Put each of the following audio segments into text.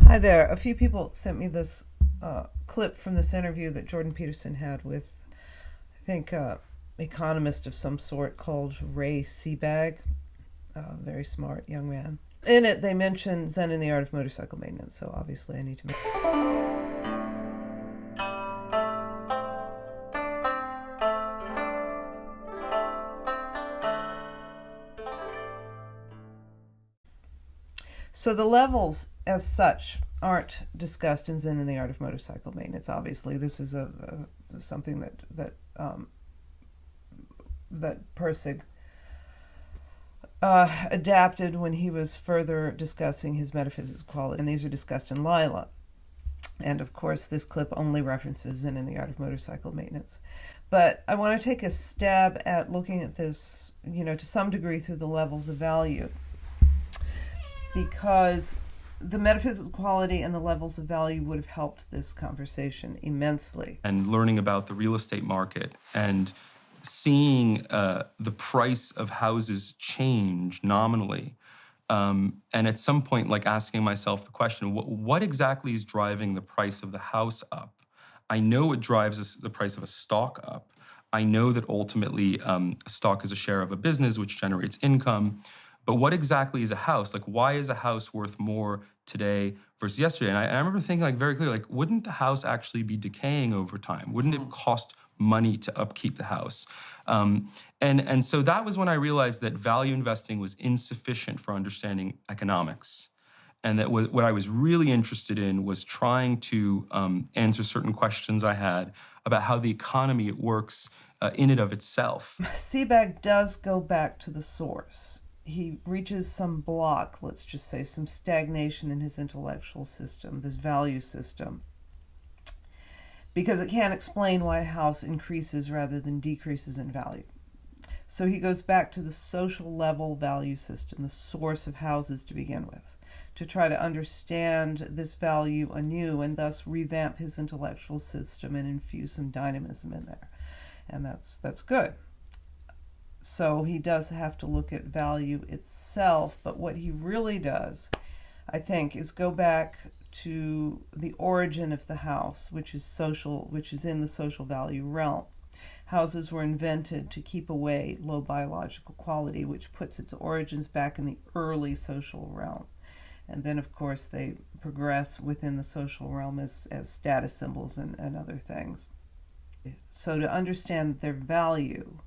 Hi there. A few people sent me this clip from this interview that Jordan Peterson had with, I think, economist of some sort called Ray Sebag, a very smart young man. In it, they mention Zen and the Art of Motorcycle Maintenance, so obviously I need to So the levels as such aren't discussed in Zen and the Art of Motorcycle Maintenance. Obviously, this is something that Persig adapted when he was further discussing his metaphysics quality, and these are discussed in Lila. And of course, this clip only references Zen and the Art of Motorcycle Maintenance. But I want to take a stab at looking at this, to some degree through the levels of value, because the metaphysical quality and the levels of value would have helped this conversation immensely. And learning about the real estate market and seeing the price of houses change nominally. And at some point, asking myself the question, what exactly is driving the price of the house up? I know it drives the price of a stock up. I know that ultimately a stock is a share of a business which generates income. But what exactly is a house? Why is a house worth more today versus yesterday? And I remember thinking very clearly, wouldn't the house actually be decaying over time? Wouldn't it cost money to upkeep the house? And so that was when I realized that value investing was insufficient for understanding economics. And that what I was really interested in was trying to answer certain questions I had about how the economy works in and of itself. Sebag does go back to the source. He reaches some block, let's just say, some stagnation in his intellectual system, this value system, because it can't explain why a house increases rather than decreases in value. So he goes back to the social level value system, the source of houses to begin with, to try to understand this value anew and thus revamp his intellectual system and infuse some dynamism in there. And that's good. So he does have to look at value itself, but what he really does, I think, is go back to the origin of the house, which is social, which is in the social value realm. Houses were invented to keep away low biological quality, which puts its origins back in the early social realm. And then, of course, they progress within the social realm as status symbols and other things. So to understand their value,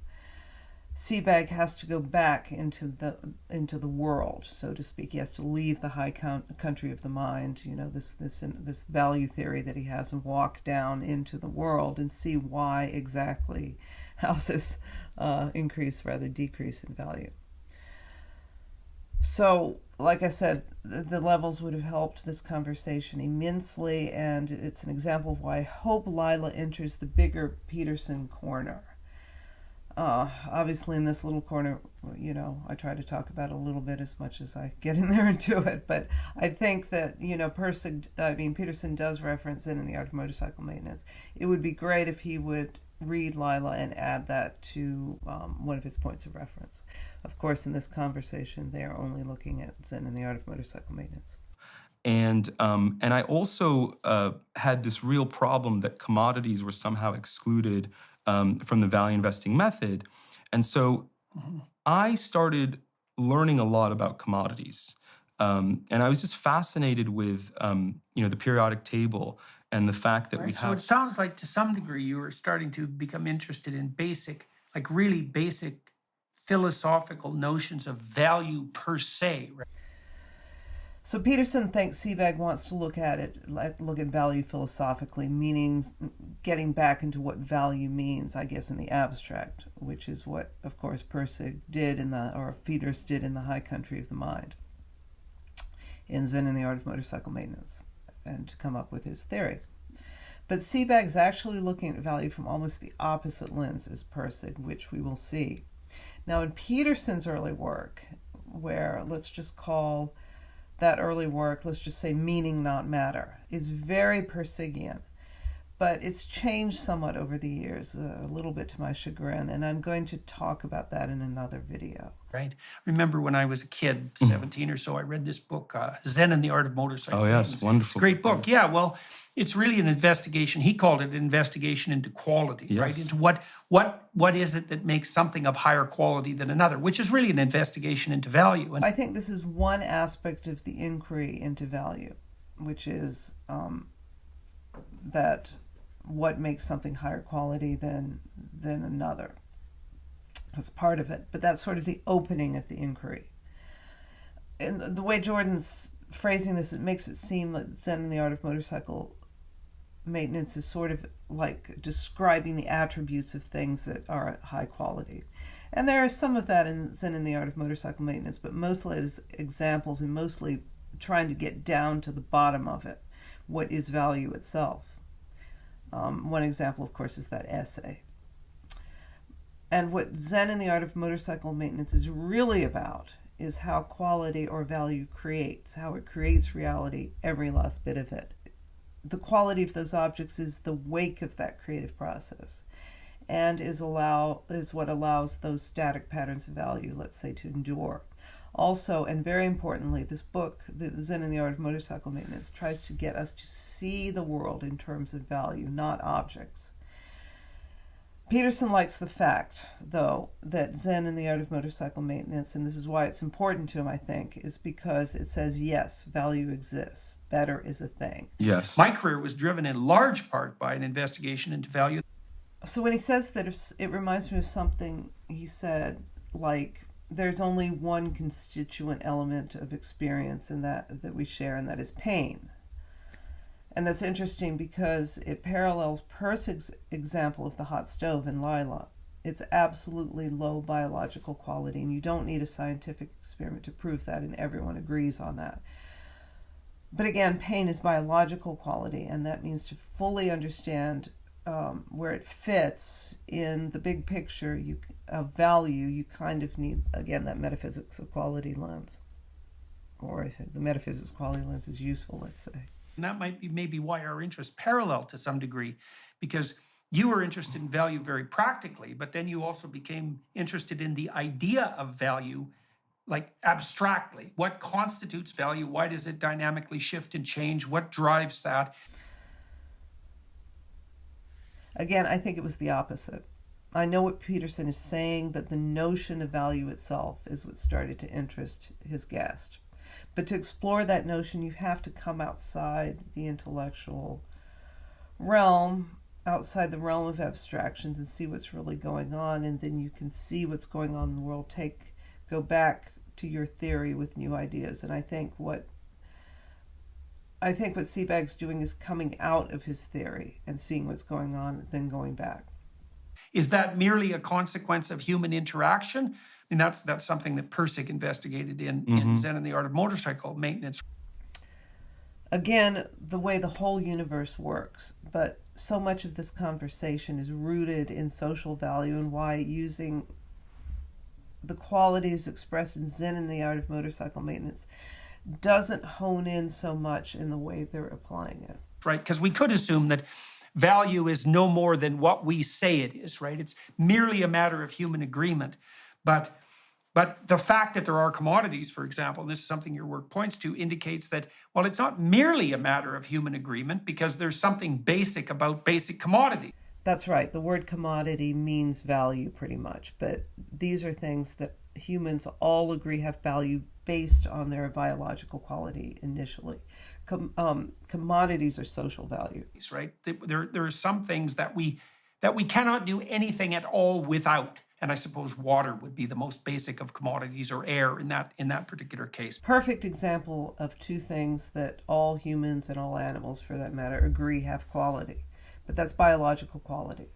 Sebag has to go back into the world, so to speak. He has to leave the high country of the mind, this value theory that he has, and walk down into the world and see why exactly houses increase rather decrease in value. So, like I said, the levels would have helped this conversation immensely, and it's an example of why I hope Lila enters the bigger Peterson corner. Obviously in this little corner, I try to talk about a little bit as much as I get in there and do it, but I think that, Peterson does reference it in the Art of Motorcycle Maintenance. It would be great if he would read Lila and add that to one of his points of reference. Of course, in this conversation, they are only looking at Zen and the Art of Motorcycle Maintenance. And I also had this real problem that commodities were somehow excluded from the value investing method. And so I started learning a lot about commodities. And I was just fascinated with, the periodic table and the fact that we have... So it sounds like to some degree you were starting to become interested in really basic philosophical notions of value per se, right? So Peterson thinks Sebag wants to look at value philosophically, meaning getting back into what value means, I guess, in the abstract, which is what, of course, Persig did or Fieders did in the high country of the mind, in Zen and the Art of Motorcycle Maintenance, and to come up with his theory. But Sebag's actually looking at value from almost the opposite lens as Persig, which we will see. Now, in Peterson's early work, where let's just call that early work, let's just say meaning not matter, is very Persigian, but it's changed somewhat over the years, a little bit to my chagrin, and I'm going to talk about that in another video. right? Remember when I was a kid, 17 or so, I read this book, Zen and the Art of Motorcycle. Oh, yes, It's wonderful. a great book. Yeah, well, it's really an investigation. He called it an investigation into quality, right? Yes. Into what is it that makes something of higher quality than another, which is really an investigation into value. And I think this is one aspect of the inquiry into value, which is that what makes something higher quality than another. That's part of it, but that's sort of the opening of the inquiry. And the way Jordan's phrasing this, it makes it seem like Zen and the Art of Motorcycle Maintenance is sort of like describing the attributes of things that are at high quality. And there is some of that in Zen and the Art of Motorcycle Maintenance, but mostly as examples and mostly trying to get down to the bottom of it. What is value itself? One example, of course, is that essay. And what Zen and the Art of Motorcycle Maintenance is really about is how quality or value creates, how it creates reality, every last bit of it. The quality of those objects is the wake of that creative process, and is what allows those static patterns of value, let's say, to endure. Also, and very importantly, this book, the Zen and the Art of Motorcycle Maintenance, tries to get us to see the world in terms of value, not objects. Peterson likes the fact, though, that Zen and the Art of Motorcycle Maintenance, and this is why it's important to him, I think, is because it says, yes, value exists. Better is a thing. Yes. my career was driven in large part by an investigation into value. So when he says that, it reminds me of something he said, like, there's only one constituent element of experience in that we share, and that is pain. And that's interesting because it parallels Persig's example of the hot stove in Lila. It's absolutely low biological quality, and you don't need a scientific experiment to prove that, and everyone agrees on that. But again, pain is biological quality, and that means to fully understand where it fits in the big picture of value, you kind of need, again, that metaphysics of quality lens. Or if the metaphysics of quality lens is useful, let's say. And that might be maybe why our interests parallel to some degree, because you were interested in value very practically, but then you also became interested in the idea of value, like abstractly. What constitutes value? Why does it dynamically shift and change? What drives that? Again, I think it was the opposite. I know what Peterson is saying, that the notion of value itself is what started to interest his guest. But to explore that notion, you have to come outside the intellectual realm, outside the realm of abstractions, and see what's really going on, and then you can see what's going on in the world. Go back to your theory with new ideas. And I think what Sebag's doing is coming out of his theory and seeing what's going on, and then going back. Is that merely a consequence of human interaction? And that's something that Persig investigated in Zen and the Art of Motorcycle Maintenance. Again, the way the whole universe works, but so much of this conversation is rooted in social value, and why using the qualities expressed in Zen and the Art of Motorcycle Maintenance doesn't hone in so much in the way they're applying it. Right, because we could assume that value is no more than what we say it is, right? It's merely a matter of human agreement. But the fact that there are commodities, for example, and this is something your work points to, indicates that, well, it's not merely a matter of human agreement, because there's something basic about basic commodity. That's right. The word commodity means value pretty much, but these are things that humans all agree have value based on their biological quality initially. Commodities are social value. Right? There are some things that we cannot do anything at all without. And I suppose water would be the most basic of commodities, or air in that particular case. Perfect example of two things that all humans and all animals, for that matter, agree have quality. But that's biological quality.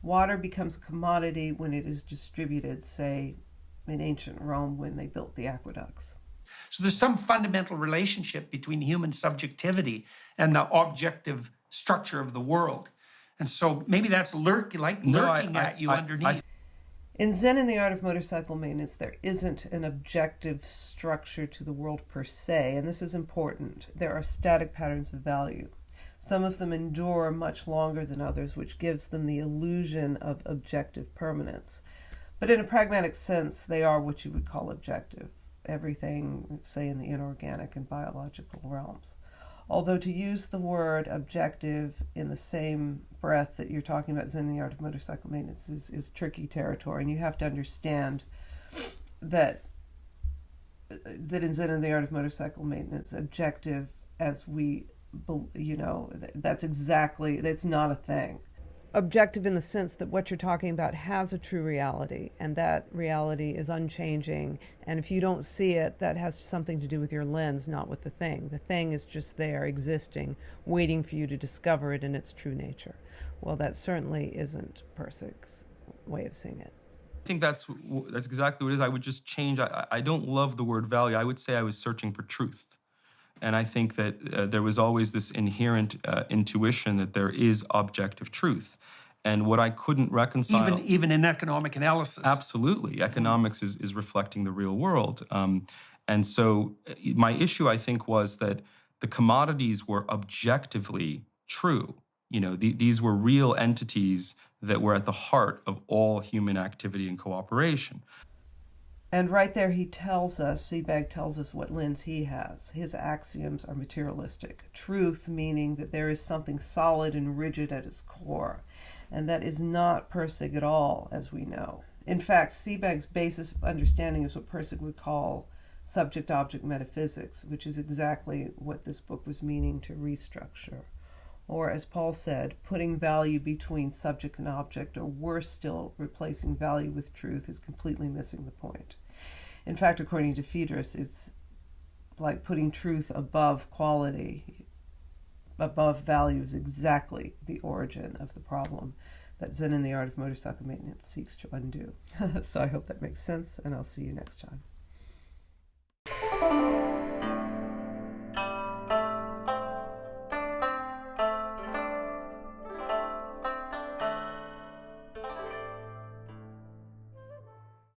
Water becomes a commodity when it is distributed, say, in ancient Rome when they built the aqueducts. So there's some fundamental relationship between human subjectivity and the objective structure of the world. And so maybe that's lurking at you underneath. In Zen and the Art of Motorcycle Maintenance, there isn't an objective structure to the world per se, and this is important. There are static patterns of value. Some of them endure much longer than others, which gives them the illusion of objective permanence. But in a pragmatic sense, they are what you would call objective. Everything, say, in the inorganic and biological realms. Although to use the word objective in the same breath that you're talking about Zen in the Art of Motorcycle Maintenance is tricky territory, and you have to understand that in Zen in the Art of Motorcycle Maintenance, objective as we, that's not a thing. Objective in the sense that what you're talking about has a true reality, and that reality is unchanging, and if you don't see it, that has something to do with your lens, not with the thing. The thing is just there, existing, waiting for you to discover it in its true nature. Well, that certainly isn't Persig's way of seeing it. I think that's exactly what it is. I would just change. I don't love the word value. I would say I was searching for truth. And I think that there was always this inherent intuition that there is objective truth. And what I couldn't reconcile... Even in economic analysis. Absolutely. Economics is reflecting the real world. And so my issue, I think, was that the commodities were objectively true. These were real entities that were at the heart of all human activity and cooperation. And right there Sebag tells us what lens he has. His axioms are materialistic. Truth meaning that there is something solid and rigid at its core. And that is not Persig at all, as we know. In fact, Sebag's basis of understanding is what Persig would call subject-object metaphysics, which is exactly what this book was meaning to restructure. Or, as Paul said, putting value between subject and object, or worse still, replacing value with truth, is completely missing the point. In fact, according to Phaedrus, it's like putting truth above quality, above value, is exactly the origin of the problem that Zen in the Art of Motorcycle Maintenance seeks to undo. So I hope that makes sense, and I'll see you next time.